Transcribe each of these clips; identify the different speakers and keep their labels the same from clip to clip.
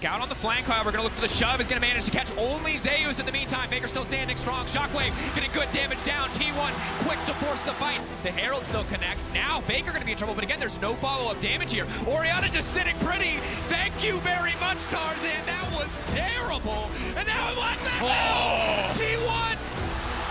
Speaker 1: Scout on the flank, however, gonna look for the shove. Is gonna manage to catch only Zeus in the meantime. FLICKR still standing strong. Shockwave getting good damage down. T1 quick to force the fight. The Herald still connects. Now FLICKR gonna be in trouble, but again, there's no follow-up damage here. Orianna just sitting pretty. Thank you very much, Tarzan. That was terrible. And now what the hell? T1,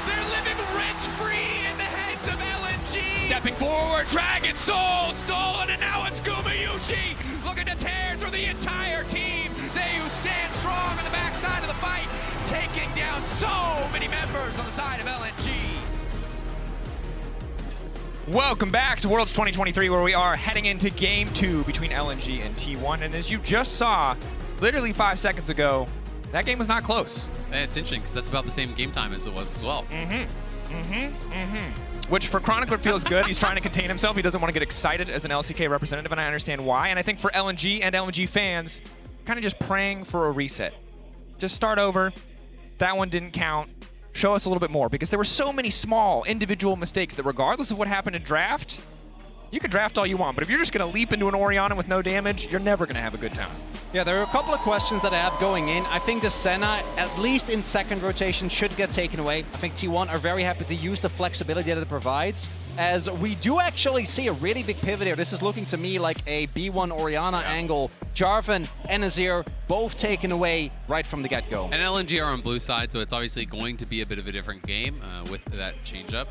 Speaker 1: they're living rent-free in the heads of LNG. Stepping forward, Dragon Soul stolen, and now it's Gumayusi looking to tear through the entire team. Zeus stands strong on the backside of the fight, taking down so many members on the side of LNG. Welcome back to Worlds 2023, where we are heading into Game 2 between LNG and T1. And as you just saw, literally 5 seconds ago, that game was not close.
Speaker 2: And it's interesting, because that's about the same game time as it was as well.
Speaker 1: Which for Chronicler feels good. He's trying to contain himself. He doesn't want to get excited as an LCK representative, and I understand why. And I think for LNG and LNG fans, kind of just praying for a reset. Just start over. That one didn't count. Show us a little bit more, because there were so many small individual mistakes that regardless of what happened in draft, you can draft all you want, but if you're just going to leap into an Orianna with no damage, you're never going to have a good time.
Speaker 3: Yeah, there are a couple of questions that I have going in. I think the Senna, at least in second rotation, should get taken away. I think T1 are very happy to use the flexibility that it provides, as we do actually see a really big pivot here. This is looking to me like a B1 Orianna angle. Jarvan and Azir both taken away right from the get-go.
Speaker 2: And LNG are on blue side, so it's obviously going to be a bit of a different game with that change-up.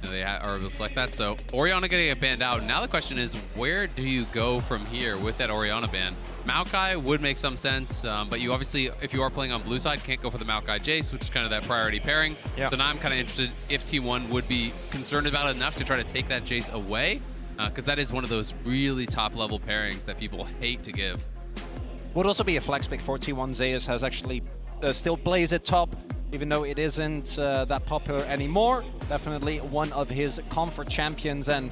Speaker 2: They are able to select that. So Orianna getting a banned out. Now the question is, where do you go from here with that Orianna ban? Maokai would make some sense, but you obviously, if you are playing on blue side, can't go for the Maokai Jayce, which is kind of that priority pairing. Yep. So now I'm kind of interested if T1 would be concerned about it enough to try to take that Jayce away, because that is one of those really top-level pairings that people hate to give.
Speaker 3: Would also be a flex pick for T1. Zeus has actually still plays it top, even though it isn't that popular anymore. Definitely one of his comfort champions. And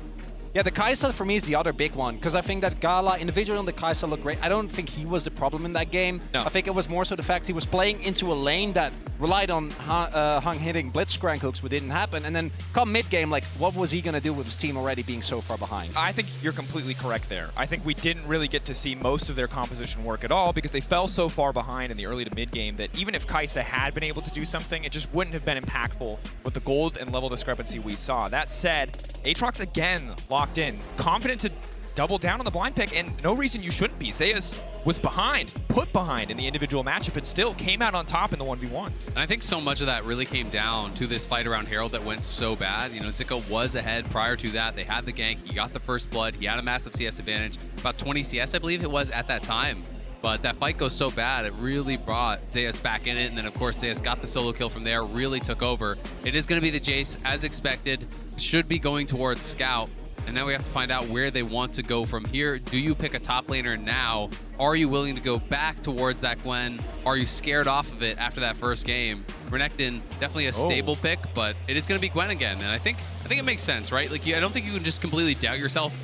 Speaker 3: yeah, the Kai'Sa for me is the other big one, because I think that GALA individually on the Kai'Sa looked great. I don't think he was the problem in that game. No. I think it was more so the fact he was playing into a lane that relied on Hung hitting blitzcrank hooks, but didn't happen. And then come mid-game, like, what was he going to do with his team already being so far behind?
Speaker 1: I think you're completely correct there. I think we didn't really get to see most of their composition work at all, because they fell so far behind in the early to mid-game that even if Kai'Sa had been able to do something, it just wouldn't have been impactful with the gold and level discrepancy we saw. That said, Aatrox again locked in, confident to double down on the blind pick, and no reason you shouldn't be. Zeus was behind, put behind in the individual matchup, and still came out on top in the 1v1s.
Speaker 2: And I think so much of that really came down to this fight around Herald that went so bad. You know, Zika was ahead prior to that. They had the gank, he got the first blood, he had a massive CS advantage, about 20 CS I believe it was at that time. But that fight goes so bad, it really brought Zeus back in it, and then of course Zeus got the solo kill from there, really took over. It is going to be the Jayce, as expected, should be going towards Scout. And now we have to find out where they want to go from here. Do you pick a top laner now? Are you willing to go back towards that Gwen? Are you scared off of it after that first game? Renekton, definitely a stable pick, but it is going to be Gwen again. And I think it makes sense, right? Like, I don't think you can just completely doubt yourself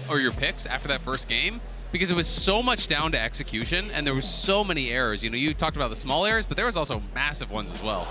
Speaker 2: or your picks after that first game, because it was so much down to execution and there was so many errors. You know, you talked about the small errors, but there was also massive ones as well.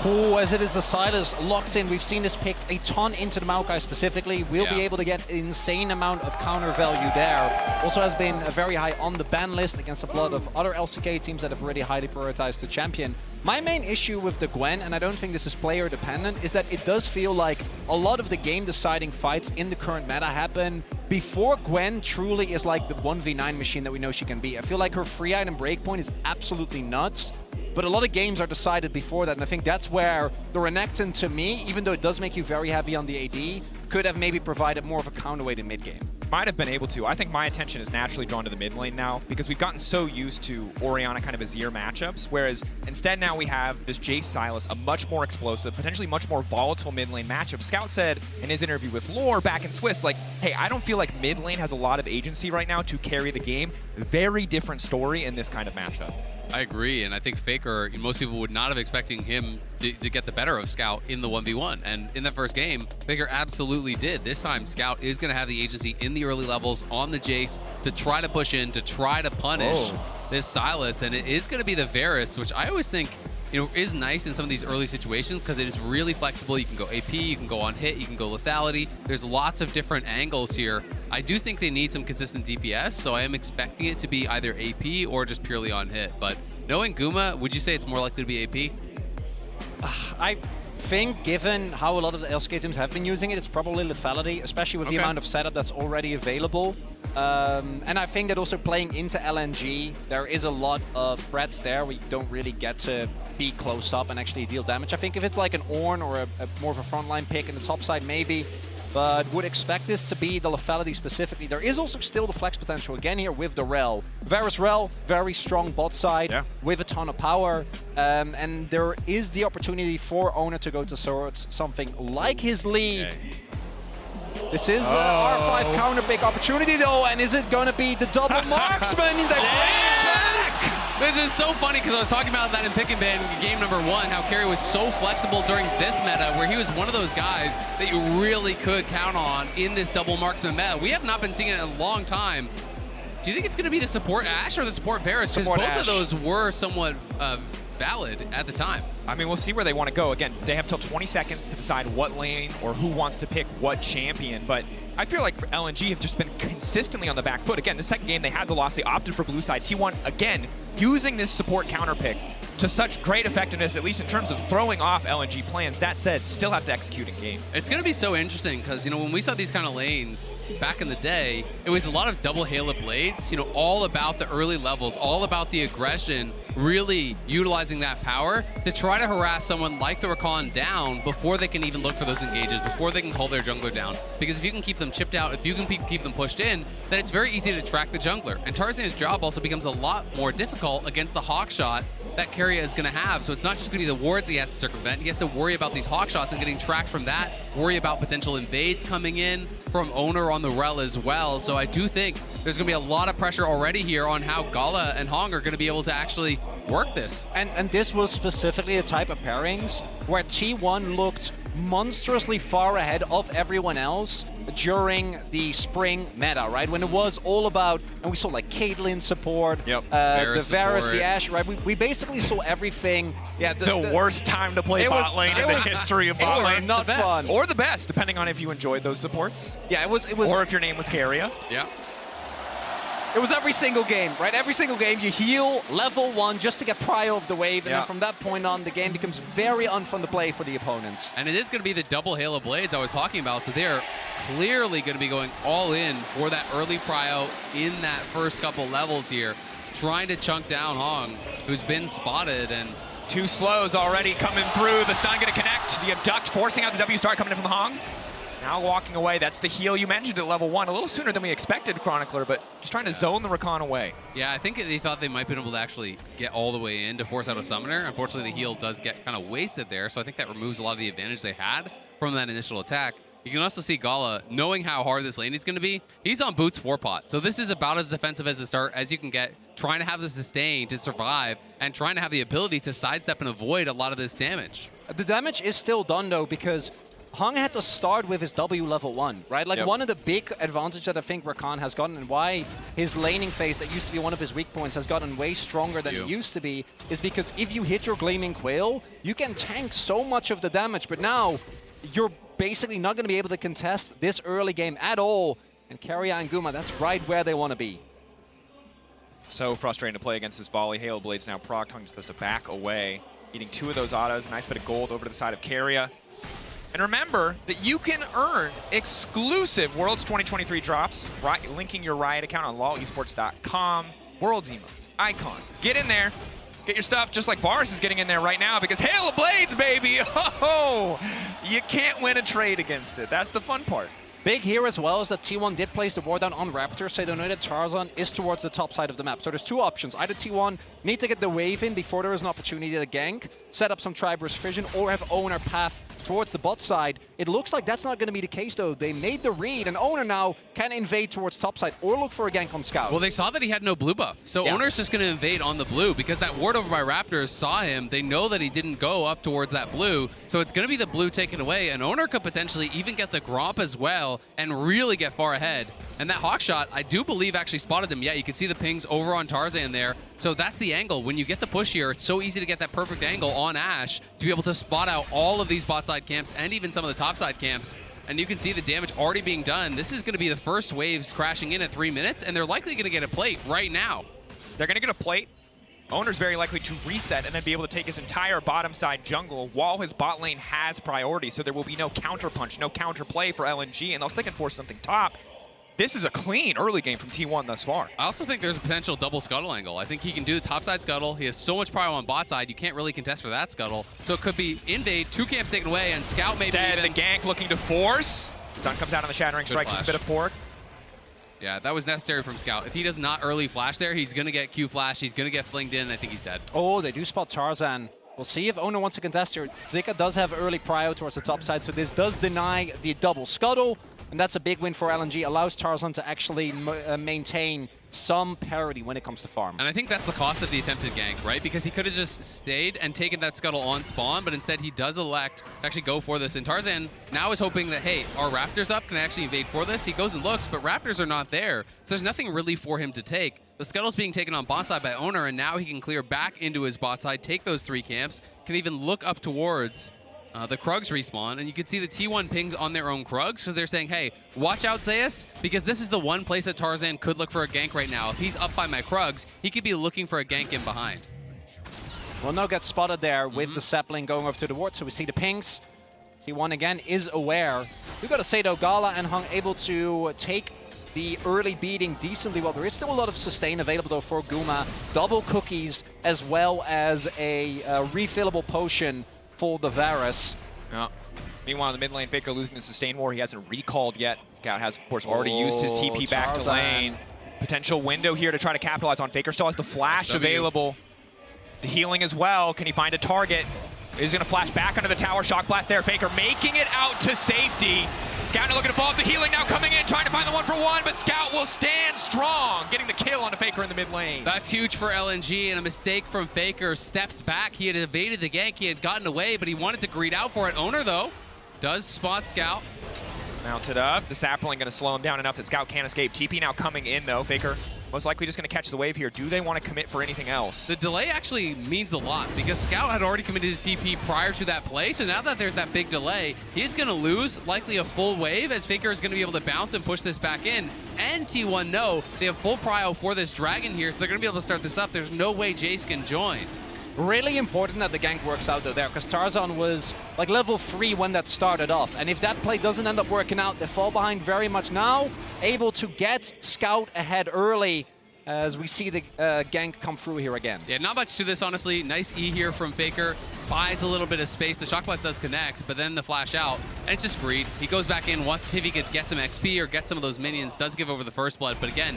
Speaker 3: Oh, as it is the Sylas locked in. We've seen this picked a ton into the Maokai specifically. We'll be able to get an insane amount of counter value there. Also has been very high on the ban list against a lot of other LCK teams that have already highly prioritized the champion. My main issue with the Gwen, and I don't think this is player dependent, is that it does feel like a lot of the game deciding fights in the current meta happen before Gwen truly is like the 1v9 machine that we know she can be. I feel like her free item breakpoint is absolutely nuts. But a lot of games are decided before that, and I think that's where the Renekton, to me, even though it does make you very heavy on the AD, could have maybe provided more of a counterweight in mid-game.
Speaker 1: Might have been able to. I think my attention is naturally drawn to the mid lane now, because we've gotten so used to Orianna kind of Azir matchups, whereas instead now we have this Jayce Sylas, a much more explosive, potentially much more volatile mid lane matchup. Scout said in his interview with Lore back in Swiss, like, hey, I don't feel like mid lane has a lot of agency right now to carry the game. Very different story in this kind of matchup.
Speaker 2: I agree, and I think FLICKR, most people would not have expecting him to get the better of Scout in the 1v1. And in the first game, FLICKR absolutely did. This time, Scout is going to have the agency in the early levels on the Jayce to try to push in, to try to punish this Sylas. And it is going to be the Varus, which I always think, you know, is nice in some of these early situations because it is really flexible. You can go AP, you can go on hit, you can go lethality. There's lots of different angles here. I do think they need some consistent DPS, so I am expecting it to be either AP or just purely on hit. But knowing Guma, would you say it's more likely to be AP?
Speaker 3: I think, given how a lot of the LCK teams have been using it, it's probably lethality, especially with the amount of setup that's already available. And I think that also playing into LNG, there is a lot of threats there where you don't really get to be close up and actually deal damage. I think if it's like an Ornn or a more of a frontline pick in the top side, maybe. But would expect this to be the lethality specifically. There is also still the flex potential again here with the Rell. Varus Rell, very strong bot side with a ton of power. And there is the opportunity for Oner to go to swords, something like his lead. This is R5 counter pick opportunity though, and is it going to be the double marksman?
Speaker 2: This is so funny because I was talking about that in Pick and Ban game number 1, how Keria was so flexible during this meta, where he was one of those guys that you really could count on in this double marksman meta. We have not been seeing it in a long time. Do you think it's going to be the support Ashe or the support Varus? Because both of those were somewhat valid at the time.
Speaker 1: I mean, we'll see where they want to go. Again, they have till 20 seconds to decide what lane or who wants to pick what champion, but I feel like LNG have just been consistently on the back foot. Again, the second game they had the loss, they opted for blue side. T1, again, using this support counter pick to such great effectiveness, at least in terms of throwing off LNG plans. That said, still have to execute in game.
Speaker 2: It's going to be so interesting because, you know, when we saw these kind of lanes back in the day, it was a lot of double Halo blades, you know, all about the early levels, all about the aggression, really utilizing that power to try to harass someone like the Rakan down before they can even look for those engages, before they can hold their jungler down. Because if you can keep them chipped out, if you can keep them pushed in, then it's very easy to track the jungler. And Tarzan's job also becomes a lot more difficult against the hawk shot that Keria is going to have. So it's not just going to be the wards he has to circumvent. He has to worry about these hawk shots and getting tracked from that, worry about potential invades coming in from Oner on the Rell as well. So I do think there's going to be a lot of pressure already here on how GALA and Hong are going to be able to actually work this.
Speaker 3: And this was specifically a type of pairings where T1 looked monstrously far ahead of everyone else during the spring meta, right? When it was all about, and we saw like Caitlyn support, the Varus, the Ashe, right? We basically saw everything. Yeah,
Speaker 1: the worst time to play bot lane in the history of bot lane.
Speaker 3: Not fun.
Speaker 1: Or the best, depending on if you enjoyed those supports.
Speaker 3: Yeah, it was.
Speaker 1: Or if your name was Keria.
Speaker 2: Yeah.
Speaker 3: It was every single game, right? Every single game you heal level 1 just to get prio of the wave, and then from that point on, the game becomes very unfun to play for the opponents.
Speaker 2: And it is going to be the double Halo blades I was talking about, so they're clearly going to be going all in for that early prio in that first couple levels here, trying to chunk down Hong, who's been spotted, and
Speaker 1: 2 slows already coming through. The stun going to connect. The abduct forcing out the W star coming in from the Hong. Now walking away. That's the heal you mentioned at level 1. A little sooner than we expected, Chronicler, but just trying to zone the Rakan away.
Speaker 2: Yeah, I think they thought they might be able to actually get all the way in to force out a summoner. Unfortunately, the heal does get kind of wasted there, so I think that removes a lot of the advantage they had from that initial attack. You can also see GALA, knowing how hard this lane is going to be, he's on Boots 4-pot. So this is about as defensive as a start as you can get, trying to have the sustain to survive and trying to have the ability to sidestep and avoid a lot of this damage.
Speaker 3: The damage is still done, though, because Hong had to start with his W level 1, right? Like, one of the big advantages that I think Rakan has gotten, and why his laning phase that used to be one of his weak points has gotten way stronger than it used to be, is because if you hit your Gleaming Quail, you can tank so much of the damage, but now you're basically not going to be able to contest this early game at all. And Keria and Guma, that's right where they want to be.
Speaker 1: So frustrating to play against this volley. Halo Blades now proc. Hong just has to back away. Eating 2 of those autos. Nice bit of gold over to the side of Keria. And remember that you can earn exclusive Worlds 2023 drops, linking your Riot account on lolesports.com. Worlds emotes, icons. Get in there. Get your stuff just like Varus is getting in there right now because Halo Blades, baby! Oh, you can't win a trade against it. That's the fun part.
Speaker 3: Big here as well is that T1 did place the ward down on Raptor, so they know that Tarzan is towards the top side of the map. So there's 2 options. Either T1 need to get the wave in before there is an opportunity to gank, set up some Tri-Burst Vision, or have Oner path towards the bot side. It looks like that's not going to be the case, though. They made the read, and Oner now can invade towards top side or look for a gank on Scout.
Speaker 2: Well, they saw that he had no blue buff, so Oner's just going to invade on the blue because that ward over by Raptors saw him. They know that he didn't go up towards that blue, so it's going to be the blue taken away, and Oner could potentially even get the Gromp as well and really get far ahead. And that hawk shot, I do believe, actually spotted him. Yeah, you can see the pings over on Tarzan there. So that's the angle. When you get the push here, it's so easy to get that perfect angle on Ashe to be able to spot out all of these bot side camps and even some of the top side camps and you can see the damage already being done. This is going to be the first waves crashing in at 3 minutes, and they're likely going to get a plate right now.
Speaker 1: They're going to get a plate. Oner's very likely to reset and then be able to take his entire bottom side jungle while his bot lane has priority, so there will be no counter punch, no counter play for LNG, unless they can force something top. This is a clean early game from T1 thus far.
Speaker 2: I also think there's a potential double scuttle angle. I think he can do the topside scuttle. He has so much power on bot side, you can't really contest for that scuttle. So it could be invade, 2 camps taken away, and Scout maybe
Speaker 1: Instead,
Speaker 2: even...
Speaker 1: the gank looking to force. Stun comes out on the Shattering Strike, just a bit of pork.
Speaker 2: Yeah, that was necessary from Scout. If he does not early flash there, he's going to get Q flash, he's going to get flinged in, and I think he's dead.
Speaker 3: Oh, they do spot Tarzan. We'll see if Oner wants to contest here. Zika does have early prio towards the top side, so this does deny the double scuttle. And that's a big win for LNG. Allows Tarzan to actually maintain some parity when it comes to farm.
Speaker 2: And I think that's the cost of the attempted gank, right? Because he could have just stayed and taken that scuttle on spawn, but instead he does elect to actually go for this. And Tarzan now is hoping that, hey, are Raptors up? Can I actually invade for this? He goes and looks, but Raptors are not there. So there's nothing really for him to take. The scuttle's being taken on bot side by Oner, and now he can clear back into his bot side, take those 3 camps, can even look up towards the Krugs respawn, and you can see the T1 pings on their own Krugs, so they're saying, hey, watch out, Zeus, because this is the one place that Tarzan could look for a gank right now. If he's up by my Krugs, he could be looking for a gank in behind.
Speaker 3: Well, no gets spotted there with the sapling going over to the ward, so we see the pings. T1 again is aware. We've got to say though, GALA and Hung able to take the early beating decently well. There is still a lot of sustain available though for Guma. Double cookies as well as a refillable potion for the Varus.
Speaker 1: Yeah. Meanwhile, in the mid lane, FLICKR losing the sustain war. He hasn't recalled yet. Scout has, of course, already used his TP back to lane. Potential window here to try to capitalize on. FLICKR still has the flash available. The healing as well. Can he find a target? He's going to flash back under the tower. Shock blast there. FLICKR making it out to safety. Scout looking to follow up the healing now coming in, trying to find the 1-for-1, but Scout will stand strong, getting the kill onto FLICKR in the mid lane.
Speaker 2: That's huge for LNG, and a mistake from FLICKR. Steps back. He had evaded the gank. He had gotten away, but he wanted to greed out for it. Oner, though, does spot Scout.
Speaker 1: Mounted up. The sapling going to slow him down enough that Scout can't escape. TP now coming in, though. FLICKR most likely just going to catch the wave here. Do they want to commit for anything else?
Speaker 2: The delay actually means a lot because Scout had already committed his TP prior to that play, so now that there's that big delay, he's going to lose likely a full wave as FLICKR is going to be able to bounce and push this back in. And T1 know they have full prio for this dragon here, so they're going to be able to start this up. There's no way Jayce can join.
Speaker 3: Really important that the gank works out though there, because Tarzan was like level 3 when that started off. And if that play doesn't end up working out, they fall behind very much now. Able to get Scout ahead early as we see the gank come through here again.
Speaker 2: Yeah, not much to this, honestly. Nice E here from FLICKR. Buys a little bit of space. The shock blast does connect, but then the flash out, and it's just greed. He goes back in, wants to see if he could get some XP or get some of those minions. Does give over the first blood, but again,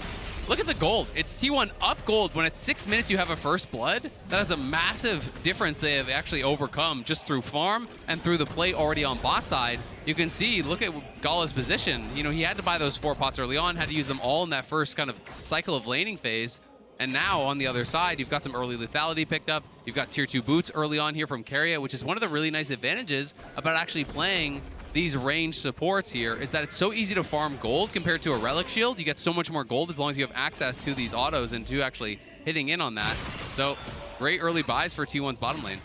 Speaker 2: look at the gold. It's T1 up gold. When it's 6 minutes you have a first blood, that is a massive difference they have actually overcome just through farm and through the plate already on bot side. You can see, look at GALA's position. You know, he had to buy those 4 pots early on, had to use them all in that first kind of cycle of laning phase. And now on the other side, you've got some early lethality picked up. You've got tier 2 boots early on here from Keria, which is one of the really nice advantages about actually playing these ranged supports here, is that it's so easy to farm gold compared to a relic shield. You get so much more gold as long as you have access to these autos and to actually hitting in on that. So great early buys for T1's bottom lane.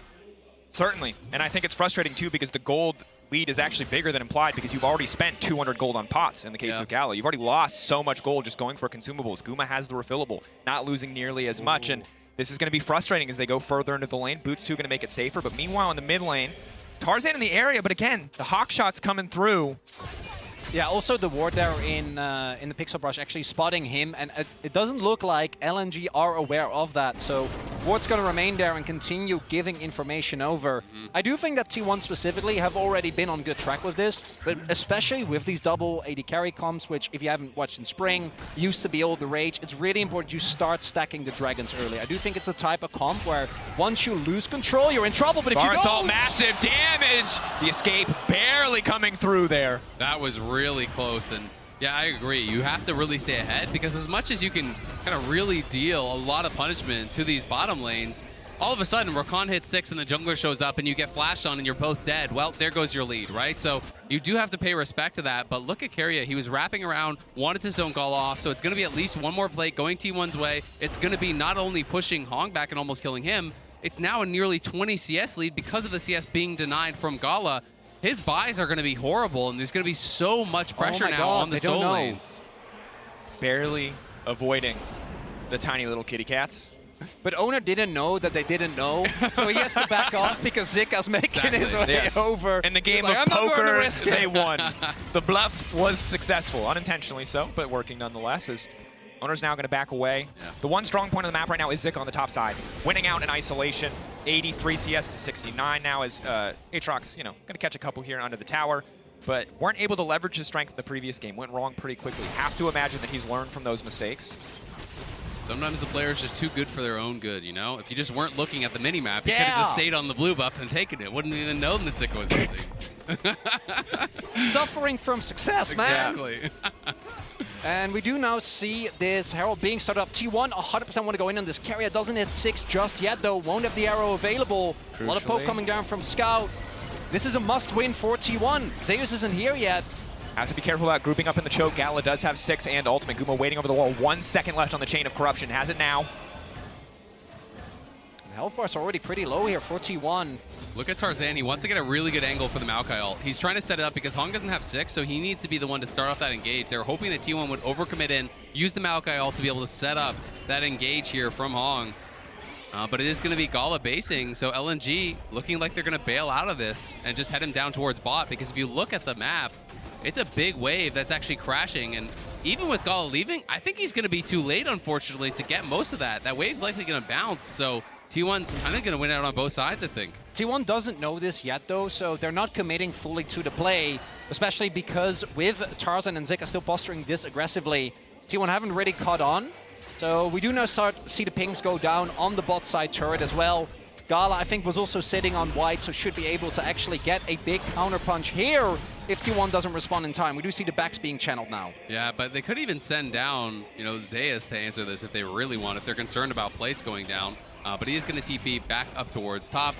Speaker 1: Certainly, and I think it's frustrating too because the gold lead is actually bigger than implied because you've already spent 200 gold on pots in the case of GALA. You've already lost so much gold just going for consumables. Guma has the refillable, not losing nearly as much, and this is going to be frustrating as they go further into the lane. Boots too going to make it safer, but meanwhile in the mid lane, Tarzan in the area, but again, the hawk shots coming through.
Speaker 3: Yeah, also the ward there in the pixel brush actually spotting him, and it doesn't look like LNG are aware of that, so ward's going to remain there and continue giving information over. I do think that T1 specifically have already been on good track with this, but especially with these double AD carry comps, which if you haven't watched in spring, used to be all the rage, it's really important you start stacking the dragons early. I do think it's a type of comp where once you lose control, you're in trouble, but if you don't...
Speaker 1: all massive damage! The escape barely coming through there.
Speaker 2: That was really close, and yeah, I agree. You have to really stay ahead because as much as you can kind of really deal a lot of punishment to these bottom lanes, all of a sudden Rakan hits 6 and the jungler shows up and you get flashed on and you're both dead. Well, there goes your lead, right? So you do have to pay respect to that, but look at Keria. He was wrapping around, wanted to zone GALA off, so it's going to be at least one more plate going T1's way. It's going to be not only pushing Hong back and almost killing him, it's now a nearly 20 CS lead because of the CS being denied from GALA. his buys are going to be horrible, and there's going to be so much pressure now on the soul lanes.
Speaker 1: Barely avoiding the tiny little kitty cats.
Speaker 3: But Oner didn't know that they didn't know, so he has to back off because Zika's making his way over.
Speaker 1: In the game of poker, they won. The bluff was successful, unintentionally so, but working nonetheless. As Oner's now going to back away. Yeah. The one strong point of the map right now is Zika on the top side, winning out in isolation. 83 CS to 69 now as Aatrox, going to catch a couple here under the tower, but weren't able to leverage his strength in the previous game. Went wrong pretty quickly. Have to imagine that he's learned from those mistakes.
Speaker 2: Sometimes the player's just too good for their own good, If you just weren't looking at the mini-map, you could have just stayed on the blue buff and taken it. Wouldn't even know that Zika was using.
Speaker 3: Suffering from success, man.
Speaker 2: Exactly.
Speaker 3: And we do now see this Herald being started up. T1 100% want to go in on this. Keria doesn't hit 6 just yet, though. Won't have the arrow available. Crucially. A lot of poke coming down from Scout. This is a must-win for T1. Zeus isn't here yet.
Speaker 1: Have to be careful about grouping up in the choke. GALA does have 6 and ultimate. Guma waiting over the wall. 1 second left on the Chain of Corruption. Has it now.
Speaker 3: The health bar's already pretty low here for T1.
Speaker 2: Look at Tarzan. He wants to get a really good angle for the Maokai ult. He's trying to set it up because Hong doesn't have 6, so he needs to be the one to start off that engage. They were hoping that T1 would overcommit in, use the Maokai ult to be able to set up that engage here from Hong. But it is going to be GALA basing, so LNG looking like they're going to bail out of this and just head him down towards bot, because if you look at the map, it's a big wave that's actually crashing, and even with GALA leaving, I think he's going to be too late, unfortunately, to get most of that. That wave's likely going to bounce, so T1's kind of going to win out on both sides, I think.
Speaker 3: T1 doesn't know this yet, though, so they're not committing fully to the play, especially because with Tarzan and Zika still posturing this aggressively, T1 haven't really caught on. So we do now start to see the pings go down on the bot side turret as well. GALA, I think, was also sitting on white, so should be able to actually get a big counter punch here if T1 doesn't respond in time. We do see the backs being channeled now.
Speaker 2: Yeah, but they could even send down, Zeus to answer this if they really want, if they're concerned about plates going down. But he is going to TP back up towards top.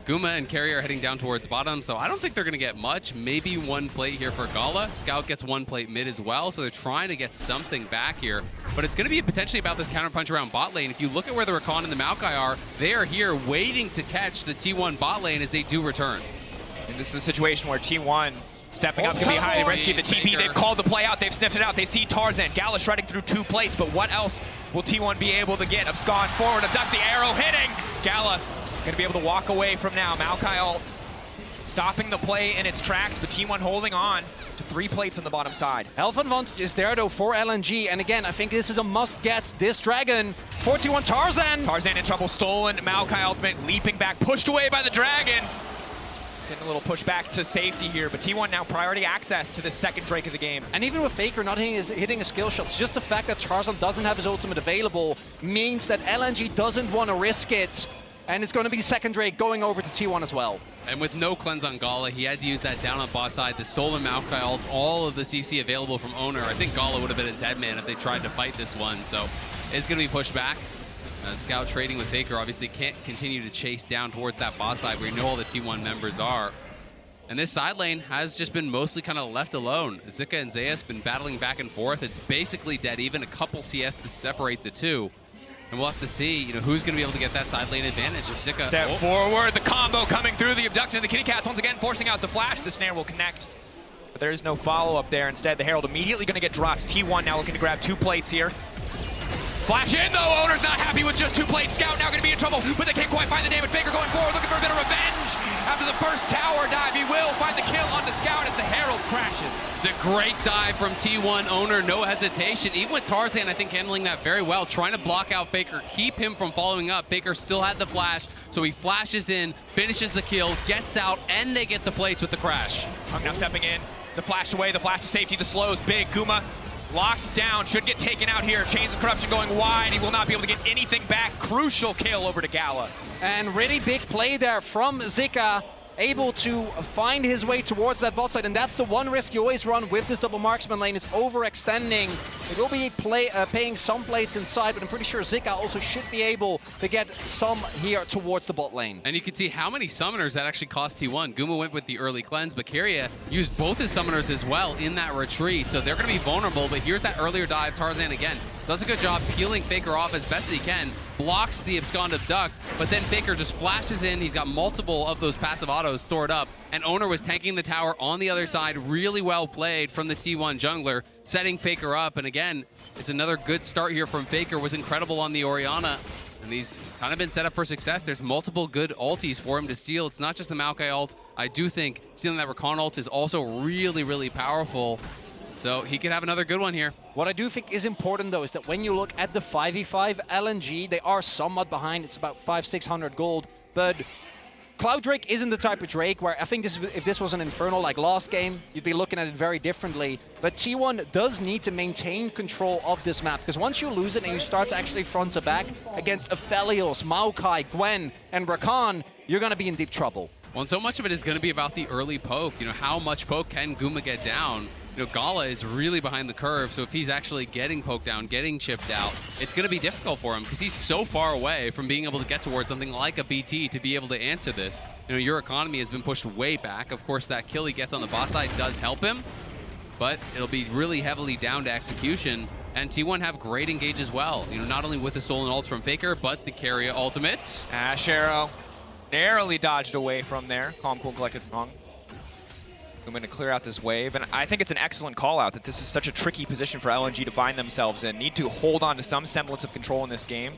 Speaker 2: Guma and Keria are heading down towards bottom, so I don't think they're going to get much. Maybe 1 plate here for GALA. Scout gets 1 plate mid as well, so they're trying to get something back here. But it's going to be potentially about this counterpunch around bot lane. If you look at where the Rakan and the Maokai are, they are here waiting to catch the T1 bot lane as they do return.
Speaker 1: And this is a situation where T1 stepping up can be highly risky. The TP, they've called the play out, they've sniffed it out. They see Tarzan. GALA shredding through 2 plates, but what else will T1 be able to get? Abscond forward, abduct the arrow, hitting! GALA gonna be able to walk away from now. Maokai ult stopping the play in its tracks, but T1 holding on to 3 plates on the bottom side.
Speaker 3: Health advantage is there, though, for LNG, and again, I think this is a must-get. This dragon, 41 Tarzan!
Speaker 1: Tarzan in trouble, stolen. Maokai ultimate, leaping back, pushed away by the dragon. Getting a little push back to safety here, but T1 now priority access to the second Drake of the game.
Speaker 3: And even with FLICKR not hitting a skill shot, just the fact that Tarzan doesn't have his ultimate available means that LNG doesn't want to risk it. And it's going to be second Drake going over to T1 as well.
Speaker 2: And with no cleanse on GALA, he had to use that down on bot side, the stolen Maokai ult, all of the CC available from Oner. I think GALA would have been a dead man if they tried to fight this one, so it's going to be pushed back. Scout trading with FLICKR obviously can't continue to chase down towards that bot side where you know all the T1 members are. And this side lane has just been mostly kind of left alone. Zika and Zeus been battling back and forth. It's basically dead, even a couple CS to separate the two. And we'll have to see, who's going to be able to get that side lane advantage. If Zika
Speaker 1: step forward, the combo coming through, the abduction of the kitty cats once again forcing out the flash. The snare will connect, but there is no follow-up there. Instead, the Herald immediately going to get dropped. T1 now looking to grab 2 plates here. Flash in though, Oner's not happy with just 2 plates. Scout now going to be in trouble, but they can't quite find the damage. FLICKR going forward, looking for a bit of revenge. After the first tower dive, he will find the kill on the Scout as the Herald crashes.
Speaker 2: It's a great dive from T1 Oner, no hesitation. Even with Tarzan, I think, handling that very well, trying to block out FLICKR, keep him from following up. FLICKR still had the flash, so he flashes in, finishes the kill, gets out, and they get the plates with the crash.
Speaker 1: Hung now stepping in, the flash away, the flash to safety, the slows, big. Guma locked down, should get taken out here. Chains of Corruption going wide. He will not be able to get anything back. Crucial kill over to GALA.
Speaker 3: And really big play there from Zika, able to find his way towards that bot side. And that's the one risk you always run with this double marksman lane, is overextending. It will be paying some plates inside, but I'm pretty sure Zika also should be able to get some here towards the bot lane.
Speaker 2: And you can see how many summoners that actually cost T1. Guma went with the early cleanse, but Keria used both his summoners as well in that retreat. So they're going to be vulnerable, but here's that earlier dive. Tarzan again does a good job peeling FLICKR off as best as he can. blocks the absconded duck, but then FLICKR just flashes in. He's got multiple of those passive autos stored up, and Oner was tanking the tower on the other side. Really well played from the T1 jungler, setting FLICKR up. And again, it's another good start here from FLICKR. Was incredible on the Orianna, and he's kind of been set up for success. There's multiple good ultis for him to steal. It's not just the Maokai ult. I do think stealing that Rakan ult is also really, really powerful. So he could have another good one here.
Speaker 3: What I do think is important, though, is that when you look at the 5v5 LNG, they are somewhat behind. It's about 500-600 gold. But Cloud Drake isn't the type of Drake where I think if this was an Infernal like last game, you'd be looking at it very differently. But T1 does need to maintain control of this map, because once you lose it and you start to actually front to back against Aphelios, Maokai, Gwen, and Rakan, you're going to be in deep trouble.
Speaker 2: Well, and so much of it is going to be about the early poke. You know, how much poke can Guma get down? You know, GALA is really behind the curve, so if he's actually getting poked down, getting chipped out, it's going to be difficult for him because he's so far away from being able to get towards something like a BT to be able to answer this. You know, your economy has been pushed way back. Of course, that kill he gets on the bot side does help him, but it'll be really heavily down to execution. And T1 have great engage as well. You know, not only with the stolen ults from FLICKR, but the Keria ultimates.
Speaker 4: Ashe arrow narrowly dodged away from there. Calm, cool, collected wrong. I'm going to clear out this wave, and I think it's an excellent call out that this is such a tricky position for LNG to find themselves in. Need to hold on to some semblance of control in this game.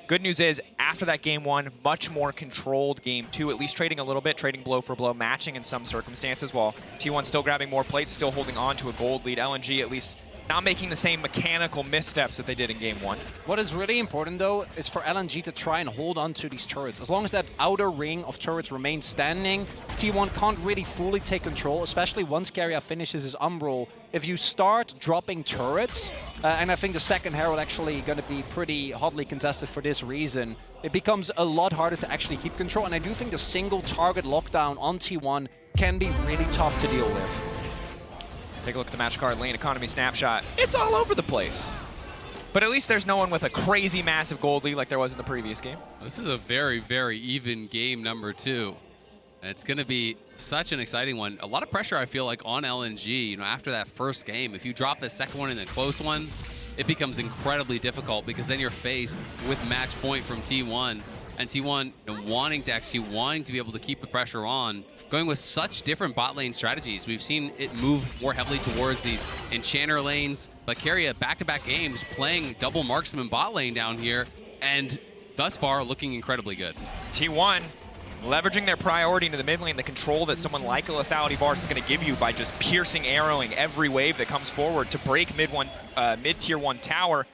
Speaker 4: Good news is, after that game one, much more controlled game two, at least trading a little bit, trading blow for blow, matching in some circumstances, while T1 still grabbing more plates, still holding on to a gold lead. LNG at least not making the same mechanical missteps that they did in game one.
Speaker 3: What is really important, though, is for LNG to try and hold on to these turrets. As long as that outer ring of turrets remains standing, T1 can't really fully take control, especially once Keria finishes his Umbral. If you start dropping turrets, and I think the second Herald actually going to be pretty hotly contested for this reason, it becomes a lot harder to actually keep control. And I do think the single target lockdown on T1 can be really tough to deal with.
Speaker 4: Take a look at the match card, lane economy snapshot. It's all over the place. But at least there's no one with a crazy massive gold lead like there was in the previous game.
Speaker 2: This is a very, very even game number two. And it's going to be such an exciting one. A lot of pressure, I feel like, on LNG. You know, after that first game, if you drop the second one in a close one, it becomes incredibly difficult because then you're faced with match point from T1. And T1 wanting to be able to keep the pressure on, going with such different bot lane strategies. We've seen it move more heavily towards these enchanter lanes, but Keria back-to-back games playing double marksman bot lane down here, and thus far looking incredibly good.
Speaker 4: T1 leveraging their priority into the mid lane, the control that someone like a lethality Varus is going to give you by just piercing, arrowing every wave that comes forward to break mid-tier 1 tower.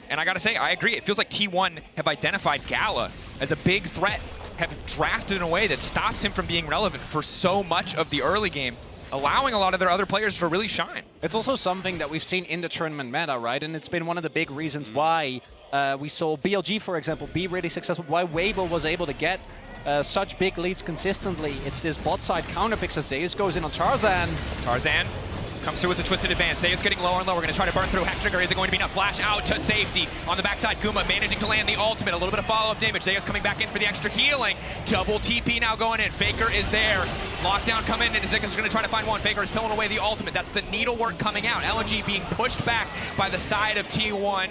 Speaker 4: And I gotta say, I agree. It feels like T1 have identified GALA as a big threat, have drafted in a way that stops him from being relevant for so much of the early game, allowing a lot of their other players to really shine.
Speaker 3: It's also something that we've seen in the tournament meta, right? And it's been one of the big reasons why we saw BLG, for example, be really successful, why Weibo was able to get such big leads consistently. It's this bot side counter picks as Zeus goes in on Tarzan.
Speaker 4: Tarzan comes through with a twisted advance. Zeus getting lower and lower. We're going to try to burn through Hextrigger. Is it going to be enough? Flash out to safety. On the backside, Guma managing to land the ultimate. A little bit of follow-up damage. Zeus coming back in for the extra healing. Double TP now going in. FLICKR is there. Lockdown coming in. Zika's going to try to find one. FLICKR is towing away the ultimate. That's the needlework coming out. LNG being pushed back by the side of T1.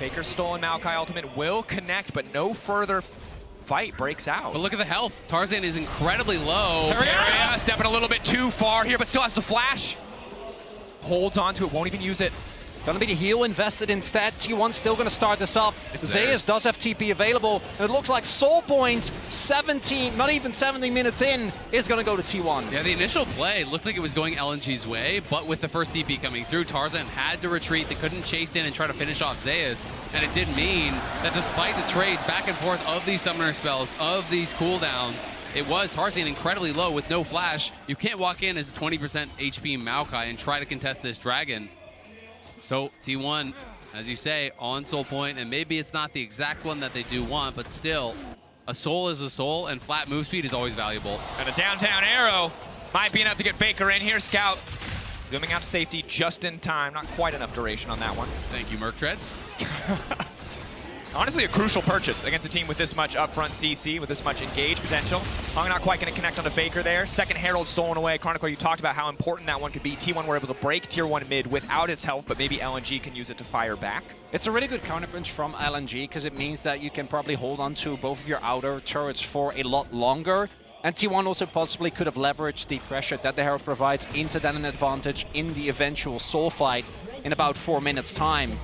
Speaker 4: FLICKR's stolen Maokai ultimate will connect, but no further fight breaks out.
Speaker 2: But look at the health. Tarzan is incredibly low.
Speaker 4: Keria stepping a little bit too far here, but still has the flash. Holds on to it, won't even use it.
Speaker 3: Gonna be the heal invested instead. T1 still gonna start this up. Zeus does have TP available. And it looks like Soul Point, 17, not even 70 minutes in, is gonna go to T1.
Speaker 2: Yeah, the initial play looked like it was going LNG's way, but with the first DP coming through, Tarzan had to retreat. They couldn't chase in and try to finish off Zeus. And it did mean that despite the trades back and forth of these summoner spells, of these cooldowns, it was Tarzan incredibly low with no flash. You can't walk in as 20% HP Maokai and try to contest this dragon. So T1, as you say, on Soul Point, and maybe it's not the exact one that they do want, but still, a soul is a soul, and flat move speed is always valuable.
Speaker 4: And a downtown arrow might be enough to get FLICKR in here. Scout zooming out to safety just in time. Not quite enough duration on that one.
Speaker 2: Thank you, Merc Treads.
Speaker 4: Honestly, a crucial purchase against a team with this much upfront CC, with this much engage potential. Hung not quite going to connect onto FLICKR there. Second Herald stolen away. Chronicle, you talked about how important that one could be. T1 were able to break Tier 1 mid without its health, but maybe LNG can use it to fire back.
Speaker 3: It's a really good counterpunch from LNG because it means that you can probably hold on to both of your outer turrets for a lot longer. And T1 also possibly could have leveraged the pressure that the Herald provides into then an advantage in the eventual soul fight in about 4 minutes' time.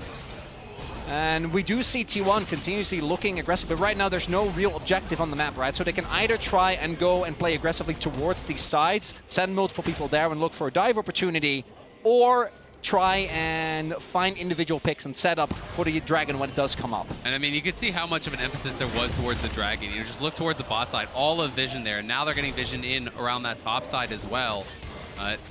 Speaker 3: And we do see T1 continuously looking aggressive, but right now there's no real objective on the map, right? So they can either try and go and play aggressively towards these sides, send multiple people there and look for a dive opportunity, or try and find individual picks and set up for the Dragon when it does come up.
Speaker 2: And I mean, you can see how much of an emphasis there was towards the Dragon. You know, just look towards the bot side, all of vision there. And now they're getting vision in around that top side as well.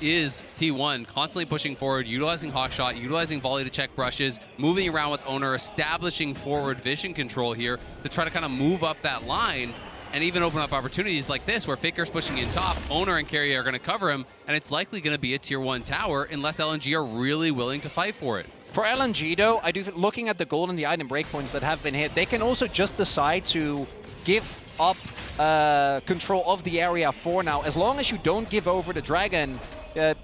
Speaker 2: Is T1 constantly pushing forward, utilizing Hawkshot, utilizing volley to check brushes, moving around with Oner, establishing forward vision control here to try to kind of move up that line and even open up opportunities like this where FLICKR's pushing in top, Oner and Keria are going to cover him, and it's likely going to be a Tier 1 tower unless LNG are really willing to fight for it.
Speaker 3: For LNG though, I do looking at the gold and the item breakpoints that have been hit, they can also just decide to give up control of the area for now. As long as you don't give over the Dragon,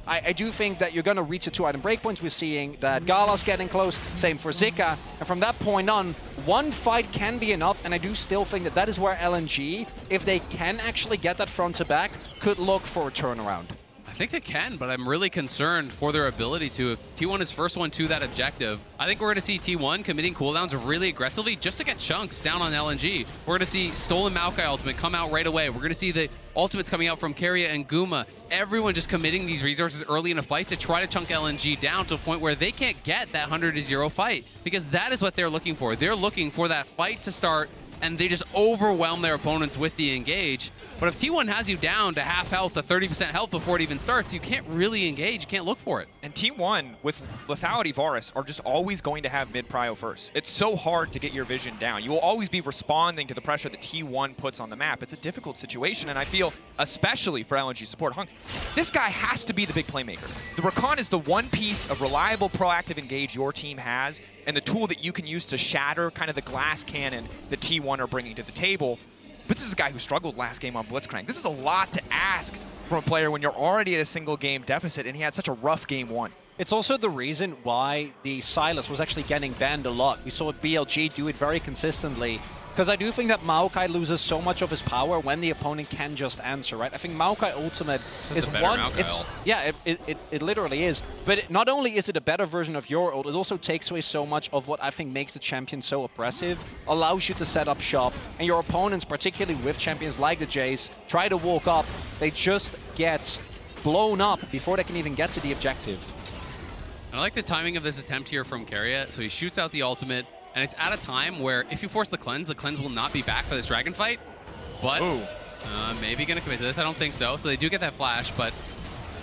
Speaker 3: I do think that you're going to reach the 2 item breakpoints. We're seeing that GALA's getting close, same for Zika, and from that point on, one fight can be enough, and I do still think that that is where LNG, if they can actually get that front to back, could look for a turnaround.
Speaker 2: I think they can, but I'm really concerned for their ability to. If T1 is first one to that objective, I think we're going to see T1 committing cooldowns really aggressively just to get chunks down on LNG. We're going to see stolen Maokai ultimate come out right away. We're going to see the ultimates coming out from Keria and Guma. Everyone just committing these resources early in a fight to try to chunk LNG down to a point where they can't get that 100-0 fight, because that is what they're looking for. They're looking for that fight to start, and they just overwhelm their opponents with the engage. But if T1 has you down to half health, to 30% health before it even starts, you can't really engage, you can't look for it.
Speaker 4: And T1 with Lethality Varus are just always going to have mid-prio first. It's so hard to get your vision down. You will always be responding to the pressure that T1 puts on the map. It's a difficult situation, and I feel, especially for LNG support, Hung, this guy has to be the big playmaker. The Rakan is the one piece of reliable, proactive engage your team has, and the tool that you can use to shatter kind of the glass cannon that T1 are bringing to the table. But this is a guy who struggled last game on Blitzcrank. This is a lot to ask from a player when you're already at a single game deficit, and he had such a rough game 1.
Speaker 3: It's also the reason why the Sylas was actually getting banned a lot. We saw BLG do it very consistently. Because I do think that Maokai loses so much of his power when the opponent can just answer, right? I think Maokai Ultimate is one... It literally is. But not only is it a better version of your ult, it also takes away so much of what I think makes the champion so oppressive, allows you to set up shop, and your opponents, particularly with champions like the Jayce, try to walk up, they just get blown up before they can even get to the objective.
Speaker 2: I like the timing of this attempt here from Keria. So he shoots out the ultimate, and it's at a time where if you force the cleanse will not be back for this dragon fight. But maybe going to commit to this. I don't think so. So they do get that flash, but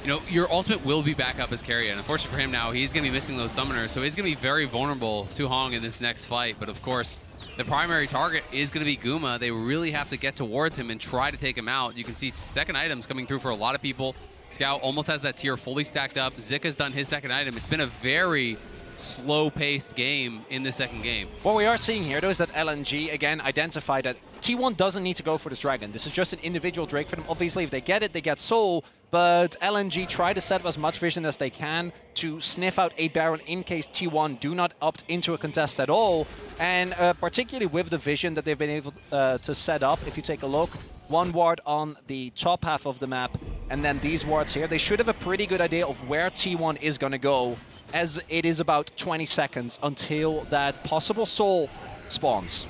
Speaker 2: you know, your ultimate will be back up as Keria. And unfortunately for him now, he's going to be missing those summoners. So he's going to be very vulnerable to Hong in this next fight. But of course, the primary target is going to be Guma. They really have to get towards him and try to take him out. You can see second items coming through for a lot of people. Scout almost has that tier fully stacked up. Zika's done his second item. It's been a very slow-paced game in the second game.
Speaker 3: What we are seeing here, though, is that LNG, again, identified that T1 doesn't need to go for this dragon. This is just an individual Drake for them. Obviously, if they get it, they get soul, but LNG try to set up as much vision as they can to sniff out a Baron in case T1 do not opt into a contest at all. And particularly with the vision that they've been able to set up, if you take a look, one ward on the top half of the map, and then these wards here, they should have a pretty good idea of where T1 is going to go, as it is about 20 seconds until that possible soul spawns.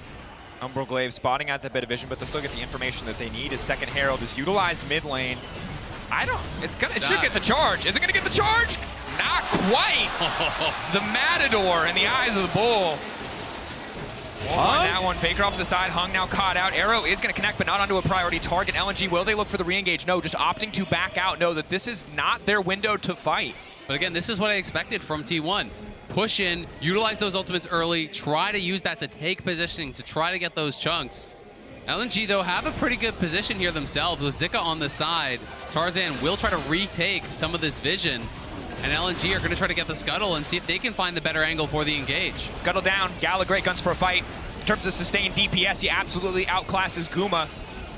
Speaker 4: Umbroglaive spotting adds a bit of vision, but they'll still get the information that they need. His second Herald is utilized mid lane. It should get the charge. Is it gonna get the charge? Not quite. The Matador in the eyes of the bull. On that one, FLICKR off to the side, Hung now caught out. Arrow is going to connect, but not onto a priority target. LNG, will they look for the re-engage? No, just opting to back out. Know that this is not their window to fight.
Speaker 2: But again, this is what I expected from T1. Push in, utilize those ultimates early, try to use that to take positioning, to try to get those chunks. LNG, though, have a pretty good position here themselves with Zika on the side. Tarzan will try to retake some of this vision. And LNG are going to try to get the Scuttle and see if they can find the better angle for the engage.
Speaker 4: Scuttle down. GALA great guns for a fight. In terms of sustained DPS, he absolutely outclasses Guma.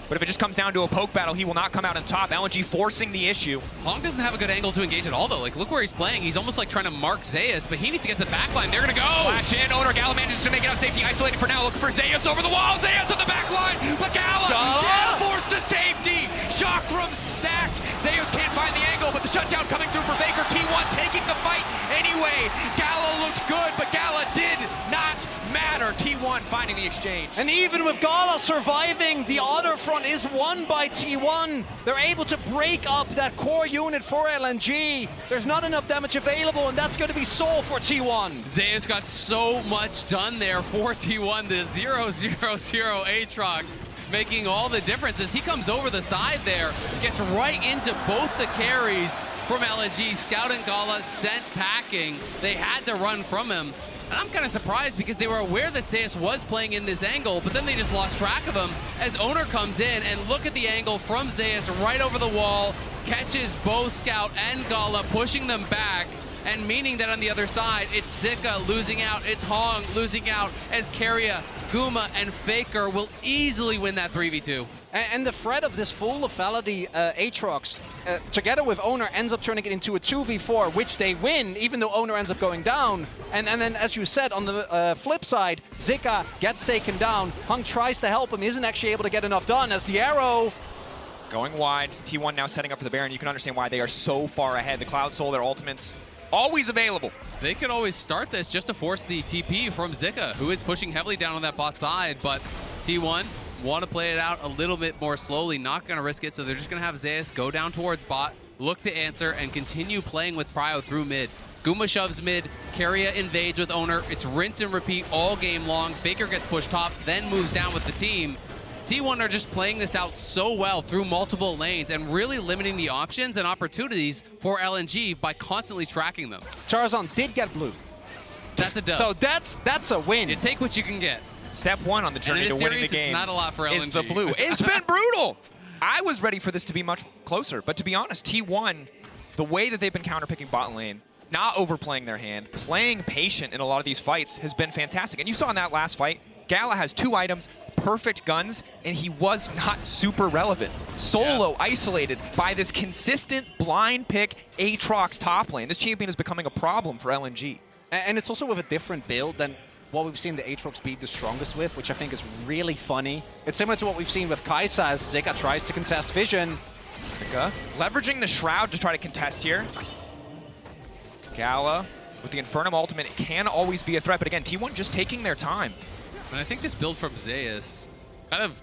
Speaker 4: But if it just comes down to a poke battle, he will not come out on top. LNG forcing the issue.
Speaker 2: Hong doesn't have a good angle to engage at all, though. Like, look where he's playing. He's almost like trying to mark Zeus, but he needs to get to the backline. They're going to go.
Speaker 4: Flash in. Oner, GALA manages to make it out safety. Isolated for now. Looking for Zeus over the wall. Zeus on the backline. But GALA forced to safety. Shock rooms stacked. Zeus can't find the angle, but the shutdown coming through for FLICKR. T1 taking the fight anyway. GALA looked good, but GALA did not matter. T1 finding the exchange.
Speaker 3: And even with GALA surviving, the other front is won by T1. They're able to break up that core unit for LNG. There's not enough damage available, and that's going to be Soul for T1.
Speaker 2: Zeus got so much done there for T1. The 0-0-0 Aatrox making all the difference as he comes over the side there, gets right into both the carries from LNG. Scout and GALA sent packing. They had to run from him. And I'm kind of surprised because they were aware that Zeus was playing in this angle, but then they just lost track of him as Oner comes in, and look at the angle from Zeus right over the wall, catches both Scout and GALA, pushing them back, and meaning that on the other side, it's Zika losing out, it's Hong losing out, as Keria, Guma, and FLICKR will easily win that 3v2.
Speaker 3: And the threat of this full lethality Aatrox, together with Oner, ends up turning it into a 2v4, which they win, even though Oner ends up going down. And then, as you said, on the flip side, Zika gets taken down. Hung tries to help him, isn't actually able to get enough done, as the arrow...
Speaker 4: Going wide. T1 now setting up for the Baron. You can understand why they are so far ahead. The Cloud Soul, their ultimates, always available.
Speaker 2: They could always start this just to force the TP from Zika, who is pushing heavily down on that bot side, but T1 want to play it out a little bit more slowly, not going to risk it, so they're just going to have Zeus go down towards bot, look to answer, and continue playing with Prio through mid. Guma shoves mid, Keria invades with Oner. It's rinse and repeat all game long. FLICKR gets pushed top, then moves down with the team. T1 are just playing this out so well through multiple lanes and really limiting the options and opportunities for LNG by constantly tracking them.
Speaker 3: Tarzan did get blue.
Speaker 2: That's a dub.
Speaker 3: So that's a win.
Speaker 2: You take what you can get.
Speaker 4: Step one on the journey to winning the game.
Speaker 2: It's not a lot for LNG.
Speaker 4: Is the blue. It's been brutal. I was ready for this to be much closer, but to be honest, T1, the way that they've been counterpicking bot lane, not overplaying their hand, playing patient in a lot of these fights has been fantastic. And you saw in that last fight, GALA has 2 items, perfect guns, and he was not super relevant. Solo isolated by this consistent blind pick Aatrox top lane. This champion is becoming a problem for LNG.
Speaker 3: And it's also with a different build than what we've seen the Aatrox be the strongest with, which I think is really funny. It's similar to what we've seen with Kai'Sa as Zika tries to contest vision.
Speaker 4: Zika leveraging the Shroud to try to contest here. GALA with the Infernum ultimate can always be a threat, but again, T1 just taking their time.
Speaker 2: And I think this build from Zeus kind of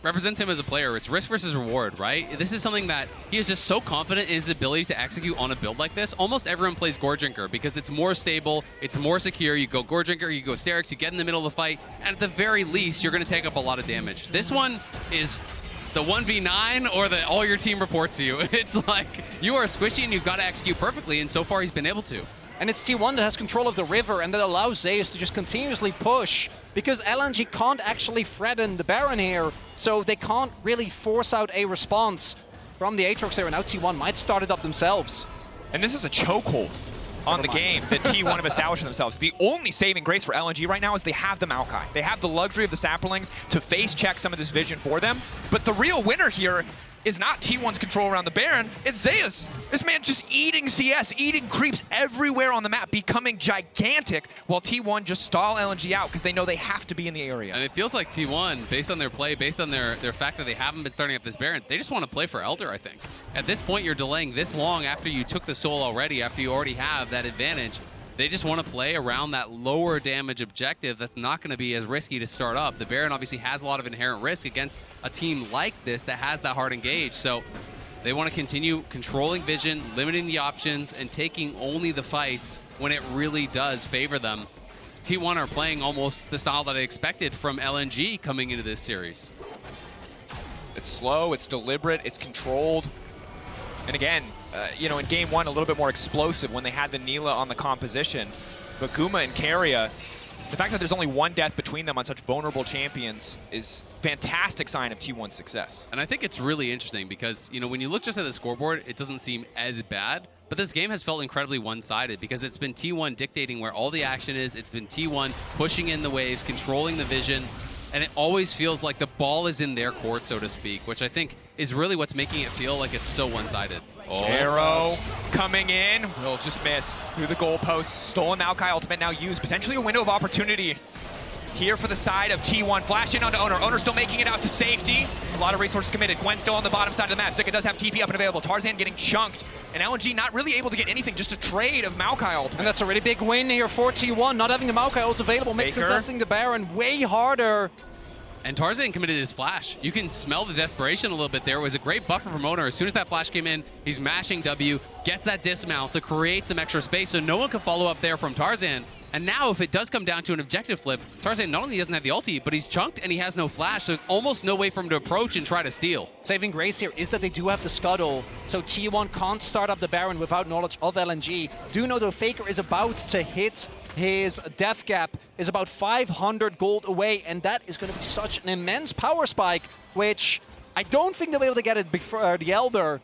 Speaker 2: represents him as a player. It's risk versus reward, right? This is something that he is just so confident in his ability to execute on a build like this. Almost everyone plays Gore Drinker because it's more stable, it's more secure. You go Gore Drinker, you go Sterix, you get in the middle of the fight, and at the very least, you're going to take up a lot of damage. This one is the 1v9 or the all your team reports to you. It's like you are squishy and you've got to execute perfectly, and so far he's been able to.
Speaker 3: And it's T1 that has control of the river, and that allows Zeus to just continuously push, because LNG can't actually threaten the Baron here, so they can't really force out a response from the Aatrox there, and now T1 might start it up themselves.
Speaker 4: And this is a chokehold on the game that T1 have established for themselves. The only saving grace for LNG right now is they have the Maokai. They have the luxury of the Saplings to face check some of this vision for them, but the real winner here is not T1's control around the Baron, it's Zeus. This man just eating CS, eating creeps everywhere on the map, becoming gigantic, while T1 just stall LNG out because they know they have to be in the area.
Speaker 2: And it feels like T1, based on their play, based on their fact that they haven't been starting up this Baron, they just want to play for Elder, I think. At this point, you're delaying this long after you took the Soul already, after you already have that advantage. They just want to play around that lower damage objective that's not going to be as risky to start up. The Baron obviously has a lot of inherent risk against a team like this that has that hard engage. So they want to continue controlling vision, limiting the options, and taking only the fights when it really does favor them. T1 are playing almost the style that I expected from LNG coming into this series.
Speaker 4: It's slow, it's deliberate, it's controlled. And again, you know, in game one, a little bit more explosive when they had the Neela on the composition. But Guma and Keria, the fact that there's only one death between them on such vulnerable champions is fantastic sign of T1's success.
Speaker 2: And I think it's really interesting because, you know, when you look just at the scoreboard, it doesn't seem as bad. But this game has felt incredibly one-sided because it's been T1 dictating where all the action is. It's been T1 pushing in the waves, controlling the vision, and it always feels like the ball is in their court, so to speak, which I think is really what's making it feel like it's so one-sided.
Speaker 4: Arrow coming in, will just miss through the goalpost. Stolen Maokai ultimate now used. Potentially a window of opportunity here for the side of T1. Flash in onto Oner. Oner still making it out to safety. A lot of resources committed. Gwen still on the bottom side of the map. Zika does have TP up and available. Tarzan getting chunked. And LNG not really able to get anything, just a trade of Maokai ultimate.
Speaker 3: And that's a really big win here for T1. Not having the Maokai ult available makes contesting the Baron way harder.
Speaker 2: And Tarzan committed his flash. You can smell the desperation a little bit there. It was a great buffer from Oner. As soon as that flash came in, he's mashing W, gets that dismount to create some extra space so no one can follow up there from Tarzan. And now if it does come down to an objective flip, Tarzan not only doesn't have the ulti, but he's chunked and he has no flash. So there's almost no way for him to approach and try to steal.
Speaker 3: Saving grace here is that they do have the scuttle, so T1 can't start up the Baron without knowledge of LNG. Do know though FLICKR is about to hit his death gap, is about 500 gold away, and that is going to be such an immense power spike, which I don't think they'll be able to get it before the Elder.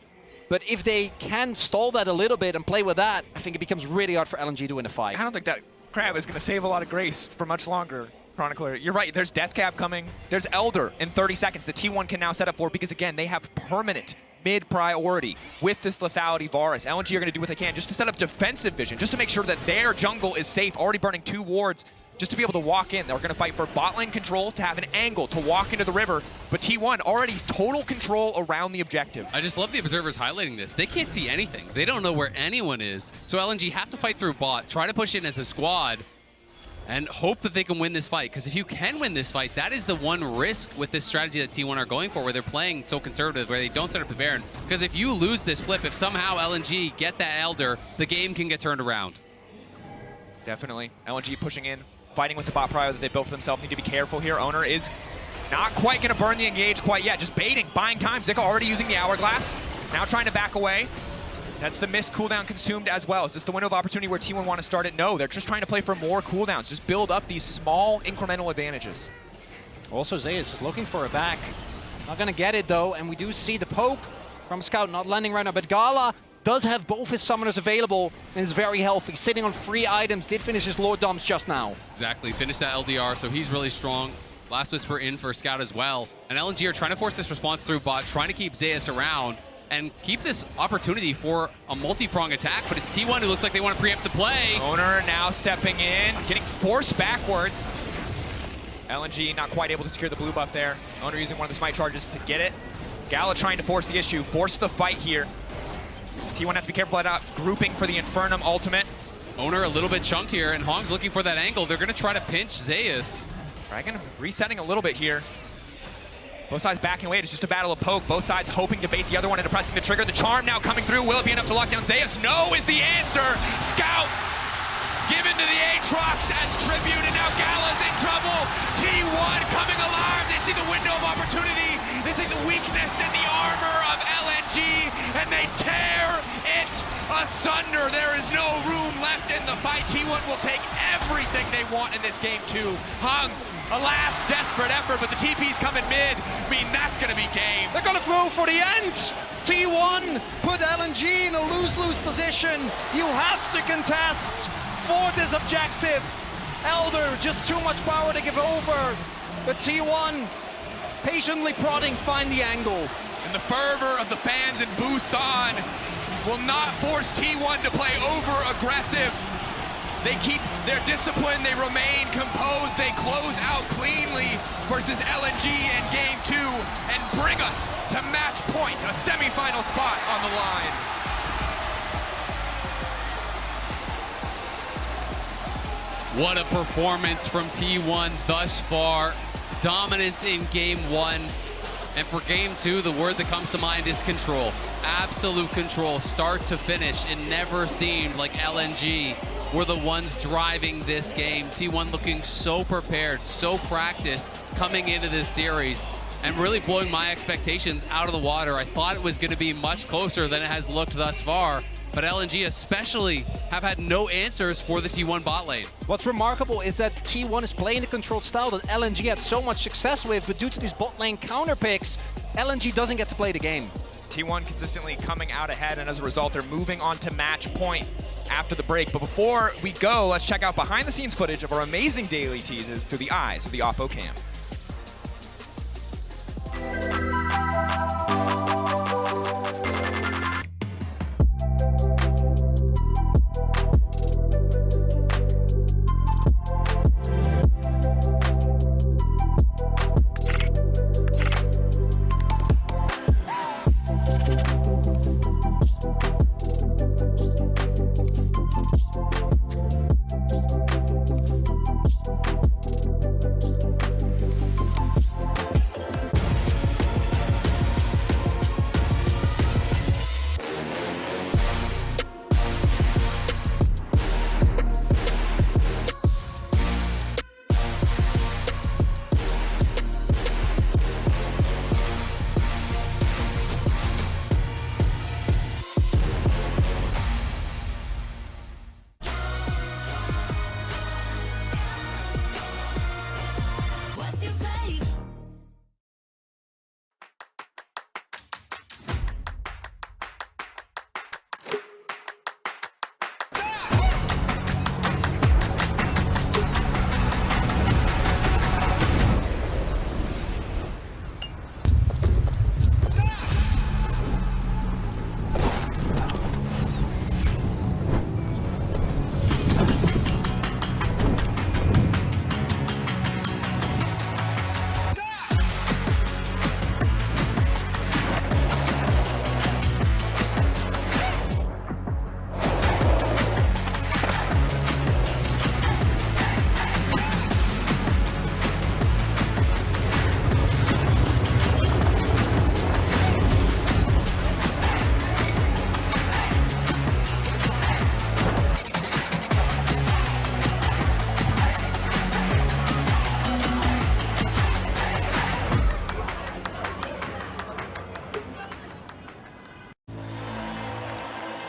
Speaker 3: But if they can stall that a little bit and play with that, I think it becomes really hard for LNG to win a fight.
Speaker 4: I don't think that Crab is going to save a lot of grace for much longer, Chronicler. You're right, there's Death Cap coming. There's Elder in 30 seconds that T1 can now set up for because, again, they have permanent mid-priority with this lethality Varus. LNG are going to do what they can just to set up defensive vision, just to make sure that their jungle is safe, already burning 2 wards, just to be able to walk in. They're going to fight for bot lane control, to have an angle, to walk into the river. But T1 already total control around the objective.
Speaker 2: I just love the observers highlighting this. They can't see anything. They don't know where anyone is. So LNG have to fight through bot, try to push in as a squad, and hope that they can win this fight. Because if you can win this fight, that is the one risk with this strategy that T1 are going for, where they're playing so conservative, where they don't set up the Baron. Because if you lose this flip, if somehow LNG get that Elder, the game can get turned around.
Speaker 4: Definitely. LNG pushing in, fighting with the bot prio that they built for themselves. Need to be careful here. Oner is not quite going to burn the engage quite yet. Just baiting, buying time. Zika already using the hourglass. Now trying to back away. That's the missed cooldown consumed as well. Is this the window of opportunity where T1 want to start it? No, they're just trying to play for more cooldowns. Just build up these small incremental advantages.
Speaker 3: Also, Zeus is looking for a back. Not going to get it, though, and we do see the poke from Scout not landing right now, but GALA does have both his summoners available and is very healthy, sitting on 3 items, did finish his Lord Doms just now.
Speaker 2: Exactly, finished that LDR, so he's really strong. Last Whisper in for Scout as well. And LNG are trying to force this response through bot, trying to keep Zeus around and keep this opportunity for a multi-prong attack, but it's T1 who looks like they want to preempt the play.
Speaker 4: Oner now stepping in, getting forced backwards. LNG not quite able to secure the blue buff there. Oner using one of the smite charges to get it. GALA trying to force the issue, force the fight here. T1 has to be careful about grouping for the Infernum ultimate.
Speaker 2: Oner a little bit chunked here, and Hong's looking for that angle. They're going to try to pinch Zeus.
Speaker 4: Dragon resetting a little bit here. Both sides backing away. It's just a battle of poke. Both sides hoping to bait the other one into pressing the trigger. The charm now coming through. Will it be enough to lock down Zeus? No is the answer. Scout given to the Aatrox as tribute, and now GALA's in trouble. T1 coming alive. They see the window of opportunity. They see the weakness in the armor of LNG, and they tear it asunder. There is no room left in the fight. T1 will take everything they want in this game too. Hong, a last desperate effort, but the TP's coming mid. I mean, that's going to be game.
Speaker 3: They're going to throw for the end. T1 put LNG in a lose-lose position. You have to contest for this objective. Elder, just too much power to give over. But T1 patiently prodding, find the angle.
Speaker 4: And the fervor of the fans in Busan will not force T1 to play over-aggressive. They keep their discipline, they remain composed, they close out cleanly versus LNG in Game 2 and bring us to match point, a semifinal spot on the line.
Speaker 2: What a performance from T1 thus far. Dominance in Game 1. And for Game 2, the word that comes to mind is control. Absolute control, start to finish. It never seemed like LNG were the ones driving this game. T1 looking so prepared, so practiced coming into this series, and really blowing my expectations out of the water. I thought it was going to be much closer than it has looked thus far, but LNG especially have had no answers for the T1 bot lane.
Speaker 3: What's remarkable is that T1 is playing the controlled style that LNG had so much success with, but due to these bot lane counter picks, LNG doesn't get to play the game.
Speaker 4: T1 consistently coming out ahead, and as a result, they're moving on to match point after the break. But before we go, let's check out behind-the-scenes footage of our amazing daily teases through the eyes of the Oppo cam.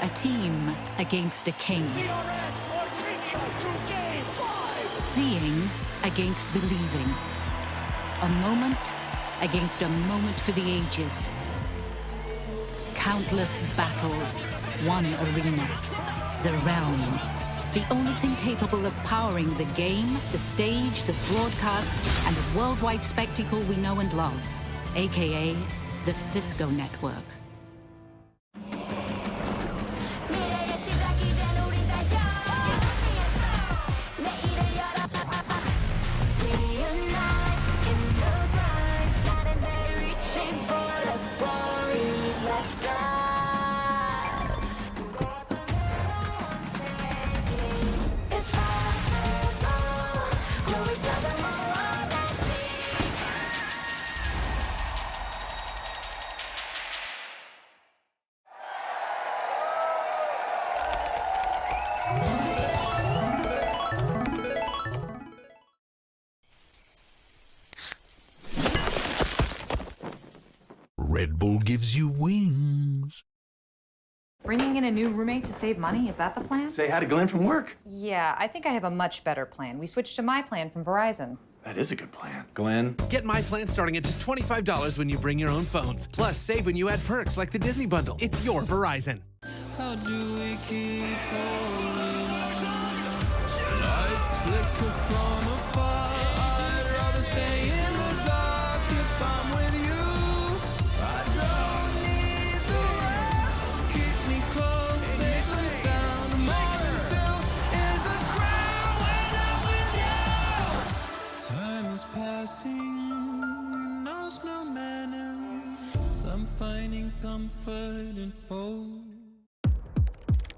Speaker 5: A team against a king. Seeing against believing. A moment against a moment for the ages. Countless battles, one arena. The realm. The only thing capable of powering the game, the stage, the broadcast, and the worldwide spectacle we know and love. AKA the Cisco Network.
Speaker 6: Red Bull gives you wings.
Speaker 7: Bringing in a new roommate to save money, is that the plan?
Speaker 8: Say hi to Glenn from work.
Speaker 7: Yeah, I think I have a much better plan. We switched to my plan from Verizon.
Speaker 8: That is a good plan. Glenn.
Speaker 9: Get my plan starting at just $25 when you bring your own phones. Plus, save when you add perks like the Disney Bundle. It's your Verizon.
Speaker 10: How do we keep falling on? Lights flicker from afar. I'd rather stay in the dark if I'm with you. I don't need the world. Keep me close, safe and sound. More than two is a crowd when I'm with you. Time is passing, knows no manners. I'm finding comfort in hope.